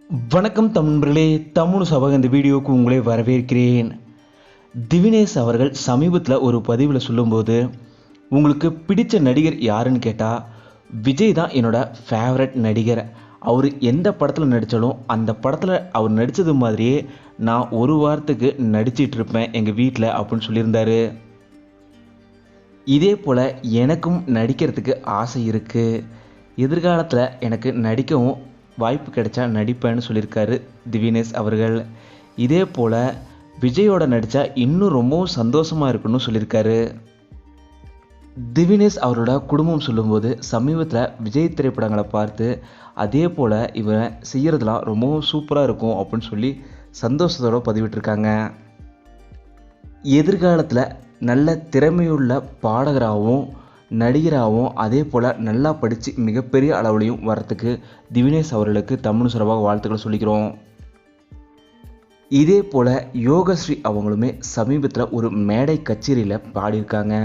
வணக்கம் தமிழர்களே, தமிழ் சபக இந்த வீடியோவுக்கு உங்களை வரவேற்கிறேன். திவினேஷ் அவர்கள் சமீபத்தில் ஒரு பதிவில் சொல்லும்போது, உங்களுக்கு பிடித்த நடிகர் யாருன்னு கேட்டால் விஜய் தான் என்னோட ஃபேவரட் நடிகர். அவர் எந்த படத்தில் நடித்தாலும் அந்த படத்தில் அவர் நடித்தது மாதிரியே நான் ஒரு வாரத்துக்கு நடிச்சிட்டு இருப்பேன் எங்கள் வீட்டில் அப்படின்னு சொல்லியிருந்தாரு. இதே போல் எனக்கும் நடிக்கிறதுக்கு ஆசை இருக்குது. எதிர்காலத்தில் எனக்கு நடிக்கவும் வாய்ப்பு கிடைச்சா நடிப்பேன்னு சொல்லியிருக்காரு திவினேஷ் அவர்கள். இதே போல் விஜயோட நடித்தா இன்னும் ரொம்பவும் சந்தோஷமாக இருக்குன்னு சொல்லியிருக்காரு. திவினேஷ் அவரோட குடும்பம் சொல்லும்போது, சமீபத்தில் விஜய் திரைப்படங்களை பார்த்து அதே போல் இவன் செய்கிறதுலாம் ரொம்பவும் சூப்பராக இருக்கும் அப்படின்னு சொல்லி சந்தோஷத்தோடு பதிவிட்டிருக்காங்க. எதிர்காலத்தில் நல்ல திறமையுள்ள பாடகராகவும் நடிகராகவும் அதே போல் நல்லா படித்து மிகப்பெரிய அளவுலையும் வரத்துக்கு திவினேஷ் அவர்களுக்கு தமிழ் சார்பாக வாழ்த்துக்களை சொல்லிக்கிறோம். இதே போல் யோகஸ்ரீ அவங்களுமே சமீபத்தில் ஒரு மேடை கச்சேரியில் பாடியிருக்காங்க.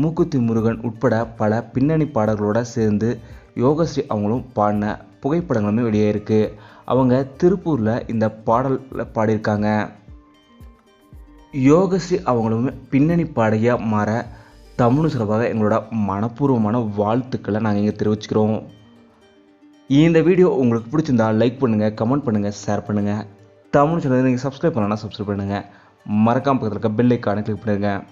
மூக்குத்தி முருகன் உட்பட பல பின்னணி பாடல்களோடு சேர்ந்து யோகஸ்ரீ அவங்களும் பாடின புகைப்படங்களுமே வெளியே இருக்குது. அவங்க திருப்பூரில் இந்த பாடலில் பாடியிருக்காங்க. யோகஸ்ரீ அவங்களுமே பின்னணி பாடகியாக மாற தமிழ் சார்பாக எங்களோட மனப்பூர்வமான வாழ்த்துக்களை நாங்கள் இங்கே தெரிவிச்சுக்கிறோம். இந்த வீடியோ உங்களுக்கு பிடிச்சிருந்தால் லைக் பண்ணுங்கள், கமெண்ட் பண்ணுங்கள், ஷேர் பண்ணுங்கள். தமிழ் சேனலை நீங்கள் சப்ஸ்கிரைப் பண்ணலன்னா சப்ஸ்கிரைப் பண்ணுங்கள். மறக்காம பக்கத்தில் இருக்க பெல் ஐக்கானை கிளிக் பண்ணுங்கள்.